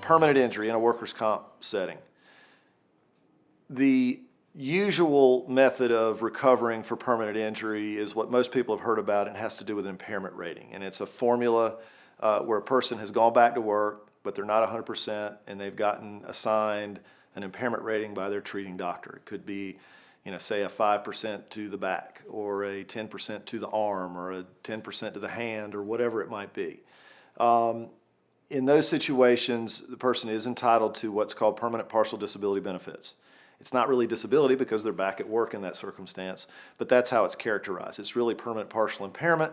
permanent injury in a workers' comp setting. The usual method of recovering for permanent injury is what most people have heard about, and has to do with an impairment rating. And it's a formula where a person has gone back to work, but they're not 100%, and they've gotten assigned an impairment rating by their treating doctor. It could be, say a 5% to the back, or a 10% to the arm, or a 10% to the hand, or whatever it might be. In those situations, the person is entitled to what's called permanent partial disability benefits. It's not really disability because they're back at work in that circumstance, but that's how it's characterized. It's really permanent partial impairment,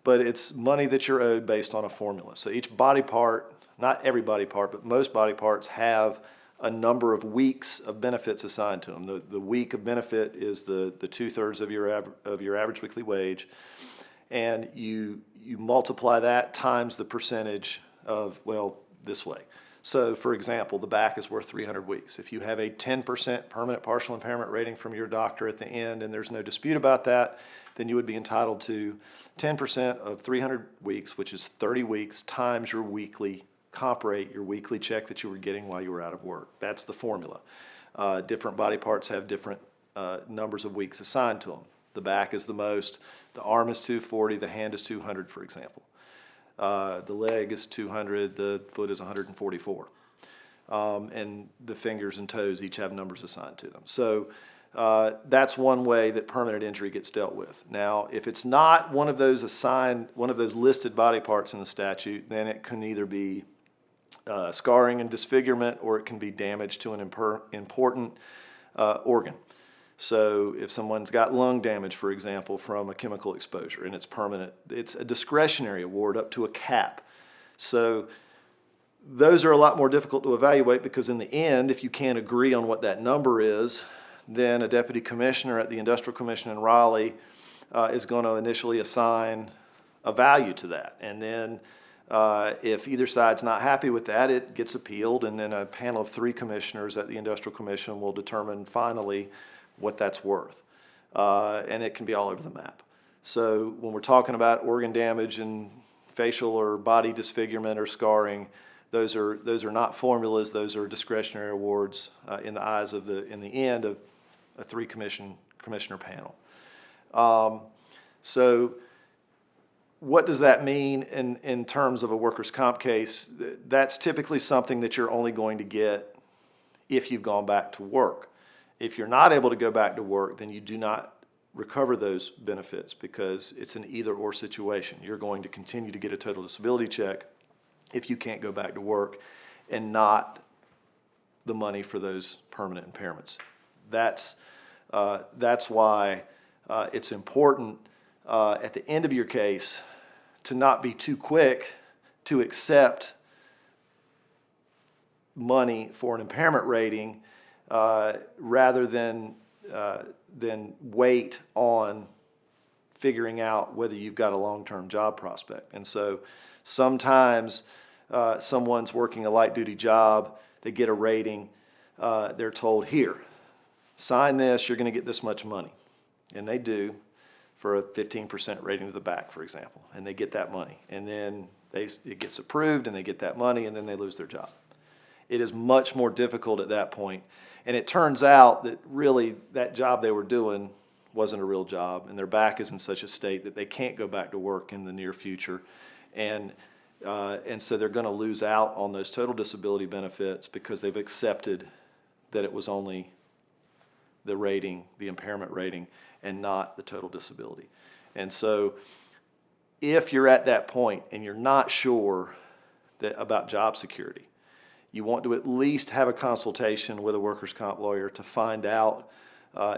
but it's money that you're owed based on a formula. So each body part, not every body part, but most body parts have a number of weeks of benefits assigned to them. The week of benefit is the 2/3 of your average weekly wage, and you multiply that times the percentage of, well, this way. So for example, the back is worth 300 weeks. If you have a 10% permanent partial impairment rating from your doctor at the end, and there's no dispute about that, then you would be entitled to 10% of 300 weeks, which is 30 weeks, times your weekly comp rate, your weekly check that you were getting while you were out of work. That's the formula. Different body parts have different numbers of weeks assigned to them. The back is the most, the arm is 240, the hand is 200, for example. The leg is 200, the foot is 144. And the fingers and toes each have numbers assigned to them. So that's one way that permanent injury gets dealt with. Now, if it's not one of those assigned, one of those listed body parts in the statute, then it can either be scarring and disfigurement, or it can be damage to an important organ. So if someone's got lung damage, for example, from a chemical exposure, and it's permanent, it's a discretionary award up to a cap. So those are a lot more difficult to evaluate, because in the end, if you can't agree on what that number is, then a deputy commissioner at the Industrial Commission in Raleigh is going to initially assign a value to that. And then if either side's not happy with that, it gets appealed, and then a panel of 3 commissioners at the Industrial Commission will determine finally what that's worth. And it can be all over the map. So when we're talking about organ damage and facial or body disfigurement or scarring, those are not formulas. Those are discretionary awards in the eyes of in the end of a 3 commissioner panel. So what does that mean in terms of a workers' comp case? That's typically something that you're only going to get if you've gone back to work. If you're not able to go back to work, then you do not recover those benefits, because it's an either-or situation. You're going to continue to get a total disability check if you can't go back to work, and not the money for those permanent impairments. That's why it's important at the end of your case to not be too quick to accept money for an impairment rating, rather than wait on figuring out whether you've got a long-term job prospect. And so sometimes someone's working a light-duty job, they get a rating, they're told, here, sign this, you're going to get this much money. And they do, for a 15% rating to the back, for example, and they get that money. And then it gets approved, and they get that money, and then they lose their job. It is much more difficult at that point. And it turns out that really that job they were doing wasn't a real job, and their back is in such a state that they can't go back to work in the near future. And so they're going to lose out on those total disability benefits, because they've accepted that it was only the rating, the impairment rating, and not the total disability. And so if you're at that point and you're not sure about job security, you want to at least have a consultation with a workers' comp lawyer to find out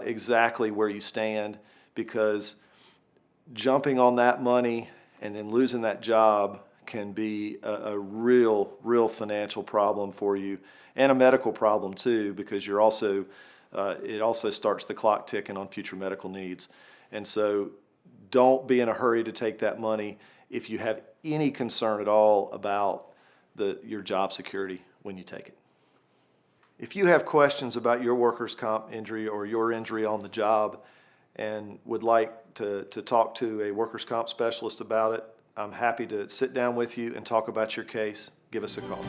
exactly where you stand, because jumping on that money and then losing that job can be a real financial problem for you, and a medical problem too, because you're also it also starts the clock ticking on future medical needs. And so don't be in a hurry to take that money if you have any concern at all about your job security when you take it. If you have questions about your workers' comp injury or your injury on the job and would like to talk to a workers' comp specialist about it, I'm happy to sit down with you and talk about your case. Give us a call.